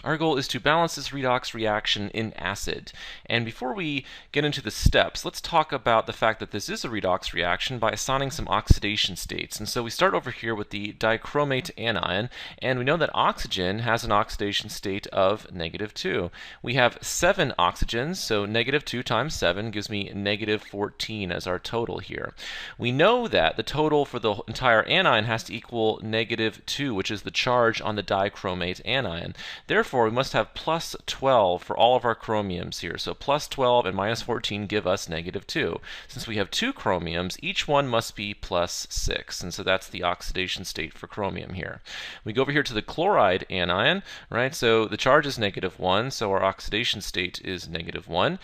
Our goal is to balance this redox reaction in acid. And before we get into the steps, let's talk about the fact that this is a redox reaction by assigning some oxidation states. And so we start over here with the dichromate anion, and we know that oxygen has an oxidation state of -2. We have 7 oxygens, so -2 times 7 gives me -14 as our total here. We know that the total for the entire anion has to equal -2, which is the charge on the dichromate anion. Therefore, we must have plus 12 for all of our chromiums here. So plus 12 and minus 14 give us -2. Since we have 2 chromiums, each one must be plus 6. And so that's the oxidation state for chromium here. We go over here to the chloride anion, right? So the charge is -1, so our oxidation state is -1.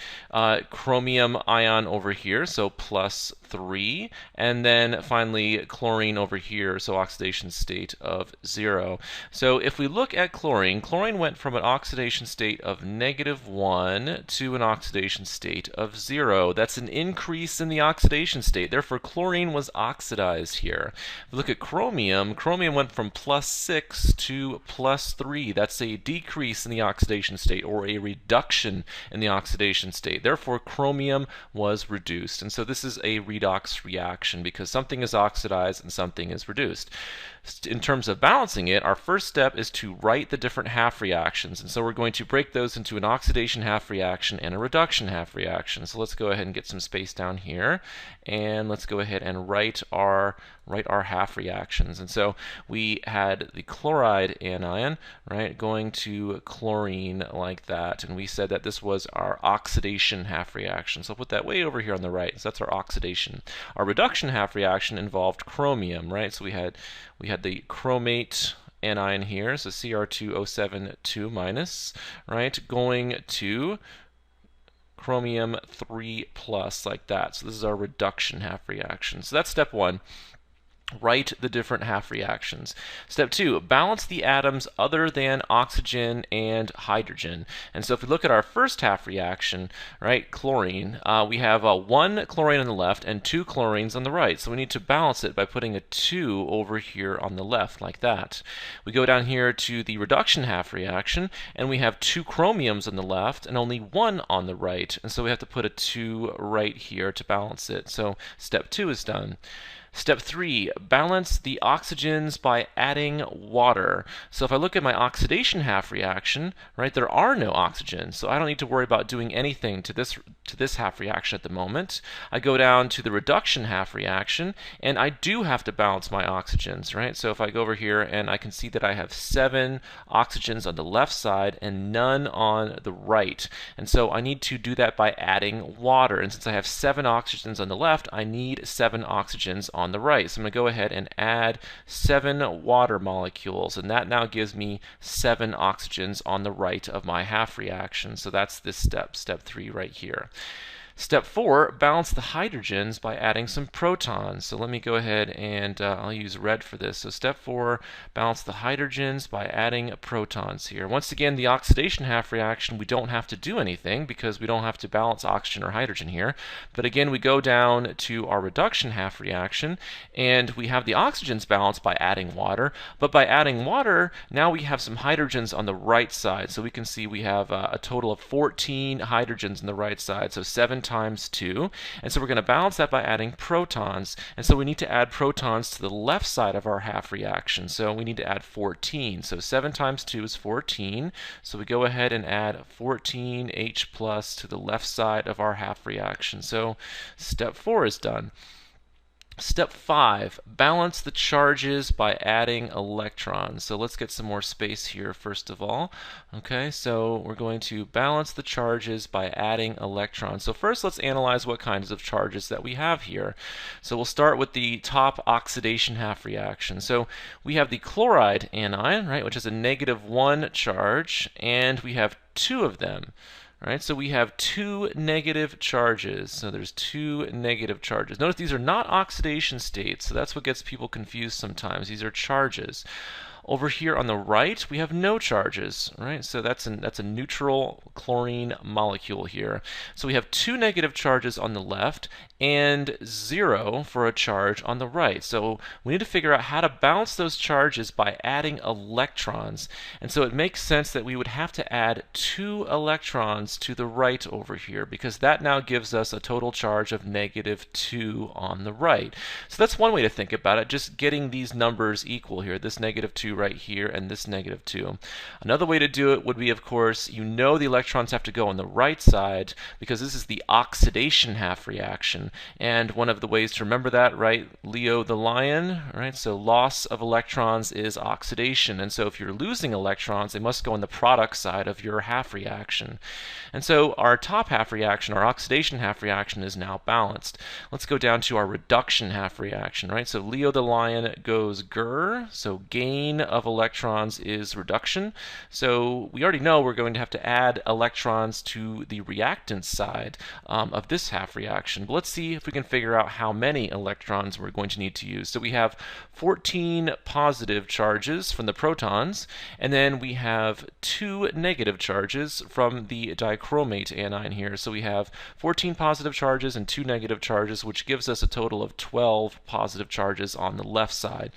Chromium ion over here, so plus 3. And then finally chlorine over here, so oxidation state of 0. So if we look at chlorine went from an oxidation state of -1 to an oxidation state of 0. That's an increase in the oxidation state. Therefore, chlorine was oxidized here. If we look at chromium went from plus 6 to plus 3. That's a decrease in the oxidation state, or a reduction in the oxidation state. Therefore, chromium was reduced. And so this is a redox reaction because something is oxidized and something is reduced. In terms of balancing it, our first step is to write the different half reactions. And so we're going to break those into an oxidation half reaction and a reduction half reaction. So let's go ahead and get some space down here. And let's go ahead and write our half reactions. And so we had the chloride anion, right, going to chlorine like that. And we said that this was our oxidation half reaction. So I'll put that way over here on the right. So that's our oxidation. Our reduction half reaction involved chromium, right? So we had the chromate anion here, so Cr₂O₇², right, going to chromium 3+ like that. So this is our reduction half reaction. So that's step 1. Write the different half reactions. Step 2, balance the atoms other than oxygen and hydrogen. And so if we look at our first half reaction, right, chlorine, we have 1 chlorine on the left and 2 chlorines on the right. So we need to balance it by putting a 2 over here on the left like that. We go down here to the reduction half reaction, and we have 2 chromiums on the left and only 1 on the right. And so we have to put a 2 right here to balance it. So step 2 is done. Step 3, balance the oxygens by adding water. So if I look at my oxidation half reaction, right, there are no oxygens, so I don't need to worry about doing anything to this half reaction at the moment. I go down to the reduction half reaction, and I do have to balance my oxygens, right? So if I go over here and I can see that I have 7 oxygens on the left side and none on the right. And so I need to do that by adding water. And since I have 7 oxygens on the left, I need 7 oxygens on the right. So I'm going to go ahead and add 7 water molecules, and that now gives me 7 oxygens on the right of my half reaction. So that's this step 3 right here. Step 4, balance the hydrogens by adding some protons. So let me go ahead and I'll use red for this. So step 4, balance the hydrogens by adding protons here. Once again, the oxidation half reaction, we don't have to do anything because we don't have to balance oxygen or hydrogen here. But again, we go down to our reduction half reaction, and we have the oxygens balanced by adding water. But by adding water, now we have some hydrogens on the right side. So we can see we have a total of 14 hydrogens on the right side. So 7 times 2, and so we're going to balance that by adding protons, and so we need to add protons to the left side of our half reaction, so we need to add 14. So 7 times 2 is 14, so we go ahead and add 14 H plus to the left side of our half reaction. So step 4 is done. Step 5, balance the charges by adding electrons. So let's get some more space here first of all. Okay, so we're going to balance the charges by adding electrons. So first let's analyze what kinds of charges that we have here. So we'll start with the top oxidation half reaction. So we have the chloride anion, right, which is a -1 charge, and we have 2 of them. Right, so we have 2 negative charges. So there's 2 negative charges. Notice these are not oxidation states, so that's what gets people confused sometimes. These are charges. Over here on the right, we have no charges, right? So that's a neutral chlorine molecule here. So we have 2 negative charges on the left and 0 for a charge on the right. So we need to figure out how to balance those charges by adding electrons. And so it makes sense that we would have to add 2 electrons to the right over here, because that now gives us a total charge of -2 on the right. So that's one way to think about it, just getting these numbers equal here, this -2 right here and this -2. Another way to do it would be, of course, the electrons have to go on the right side, because this is the oxidation half reaction. And one of the ways to remember that, right, Leo the lion, right? So loss of electrons is oxidation. And so if you're losing electrons, they must go on the product side of your half reaction. And so our top half reaction, our oxidation half reaction, is now balanced. Let's go down to our reduction half reaction, right? So Leo the lion goes Gr, so gain of electrons is reduction. So we already know we're going to have to add electrons to the reactant side of this half reaction. But let's see if we can figure out how many electrons we're going to need to use. So we have 14 positive charges from the protons, and then we have 2 negative charges from the dichromate anion here. So we have 14 positive charges and 2 negative charges, which gives us a total of 12 positive charges on the left side.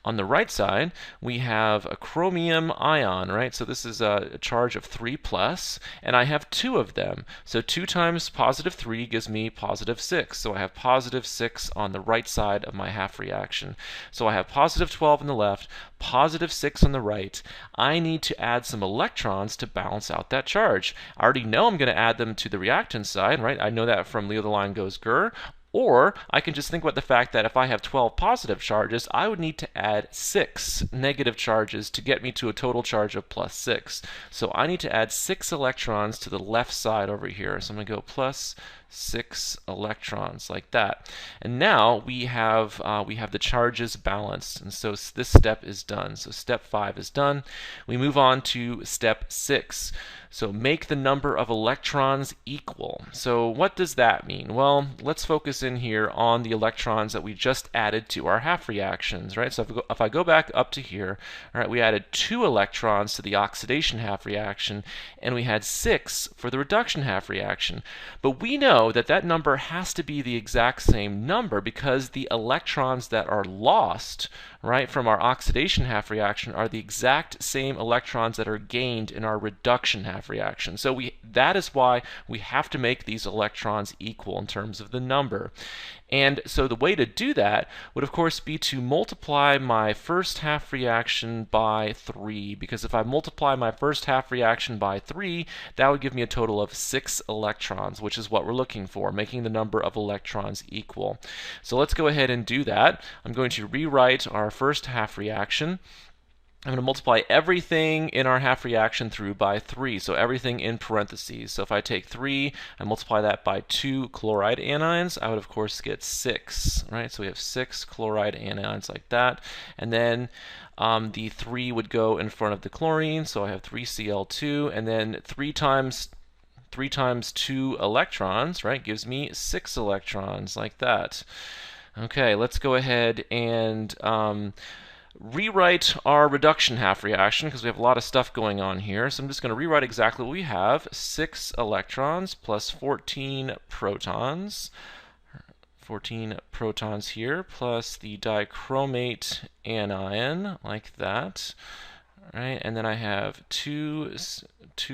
On the right side, we have a chromium ion, right? So this is a charge of 3+, and I have 2 of them. So 2 times +3 gives me +6. So I have +6 on the right side of my half reaction. So I have +12 on the left, +6 on the right. I need to add some electrons to balance out that charge. I already know I'm going to add them to the reactant side, right? I know that from Leo the lion goes Gr. Or I can just think about the fact that if I have 12 positive charges, I would need to add 6 negative charges to get me to a total charge of +6. So I need to add 6 electrons to the left side over here. So I'm going to go +6 electrons like that. And now we have the charges balanced, and so this step is done. So step 5 is done. We move on to step 6. So make the number of electrons equal. So what does that mean? Well, let's focus in here on the electrons that we just added to our half reactions, right? So if I go back up to here, all right, we added 2 electrons to the oxidation half reaction, and we had 6 for the reduction half reaction. But we know that that number has to be the exact same number, because the electrons that are lost, right, from our oxidation half reaction are the exact same electrons that are gained in our reduction half reaction. So that is why we have to make these electrons equal in terms of the number. And so the way to do that would, of course, be to multiply my first half reaction by 3, because if I multiply my first half reaction by 3, that would give me a total of 6 electrons, which is what we're looking for, making the number of electrons equal. So let's go ahead and do that. I'm going to rewrite our first half reaction. I'm going to multiply everything in our half reaction through by 3, so everything in parentheses. So if I take 3 and multiply that by 2 chloride anions, I would of course get 6, right? So we have 6 chloride anions like that. And then the 3 would go in front of the chlorine, so I have 3Cl2, and then 3 times 2 electrons, right, gives me 6 electrons like that. Okay, let's go ahead and rewrite our reduction half reaction, because we have a lot of stuff going on here. So I'm just going to rewrite exactly what we have. 6 electrons plus 14 protons. 14 protons here, plus the dichromate anion, like that. Right, and then I have two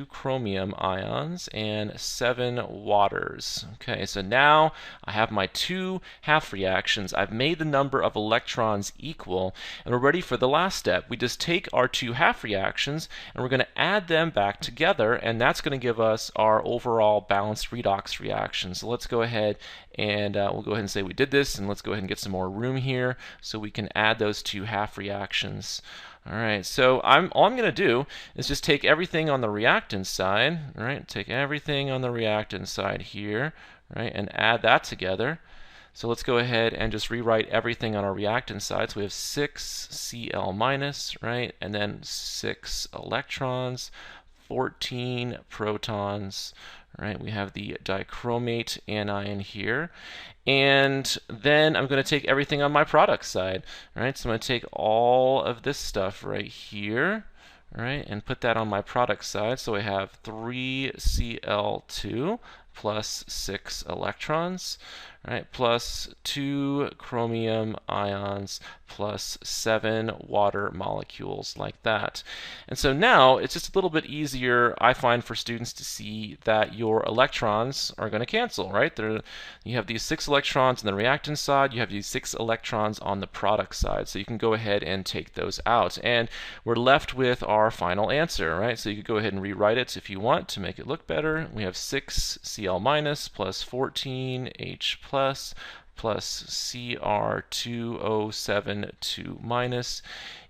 chromium ions and 7 waters. Okay, so now I have my 2 half reactions. I've made the number of electrons equal, and we're ready for the last step. We just take our 2 half reactions and we're going to add them back together, and that's going to give us our overall balanced redox reaction. So let's go ahead and we'll go ahead and say we did this, and let's go ahead and get some more room here so we can add those 2 half reactions. All right, so all I'm going to do is just take everything on the reactant side, right? Take everything on the reactant side here, right, and add that together. So let's go ahead and just rewrite everything on our reactant side. So we have 6 Cl minus, right, and then 6 electrons, 14 protons, right? We have the dichromate anion here. And then I'm going to take everything on my product side, right? So I'm going to take all of this stuff right here, right, and put that on my product side. So I have 3Cl2 plus 6 electrons, right, plus 2 chromium ions plus 7 water molecules, like that. And so now it's just a little bit easier, I find, for students to see that your electrons are going to cancel, right? You have these 6 electrons on the reactant side, you have these 6 electrons on the product side, so you can go ahead and take those out. And we're left with our final answer, right? So you could go ahead and rewrite it if you want to make it look better. We have 6 Cl minus plus 14 H plus Cr₂O₇² minus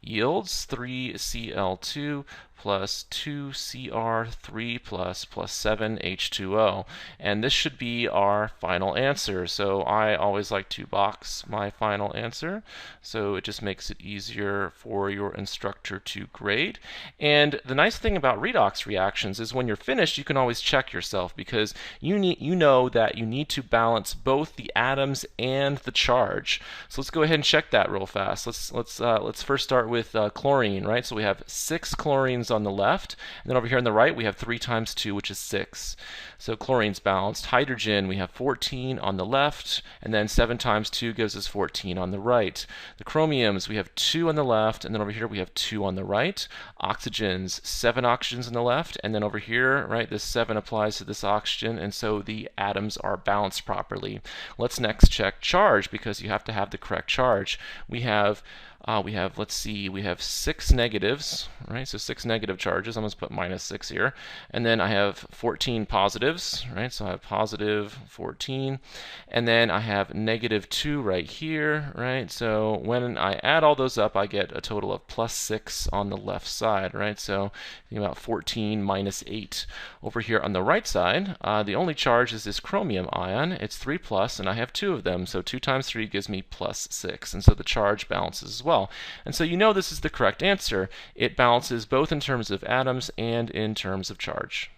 yields 3Cl2 plus 2Cr3 plus 7 H2O. And this should be our final answer. So I always like to box my final answer, so it just makes it easier for your instructor to grade. And the nice thing about redox reactions is when you're finished, you can always check yourself, because you know that you need to balance both the atoms and the charge. So let's go ahead and check that real fast. Let's first start with chlorine, right? So we have 6 chlorines on the left, and then over here on the right we have 3 times 2, which is 6. So chlorine's balanced. Hydrogen, we have 14 on the left, and then 7 times 2 gives us 14 on the right. The chromiums, we have 2 on the left, and then over here we have 2 on the right. Oxygens, 7 oxygens on the left, and then over here, right, this 7 applies to this oxygen, and so the atoms are balanced properly. Let's next check charge, because you have to have the correct charge. We have 6 negatives, right? So 6 negative charges. I'm going to put minus 6 here. And then I have 14 positives, right? So I have positive 14. And then I have negative 2 right here, right? So when I add all those up, I get a total of plus 6 on the left side, right? So think about 14 minus 8. Over here on the right side, the only charge is this chromium ion. It's 3 plus, and I have 2 of them. So 2 times 3 gives me plus 6. And so the charge balances as well. And so you know this is the correct answer. It balances both in terms of atoms and in terms of charge.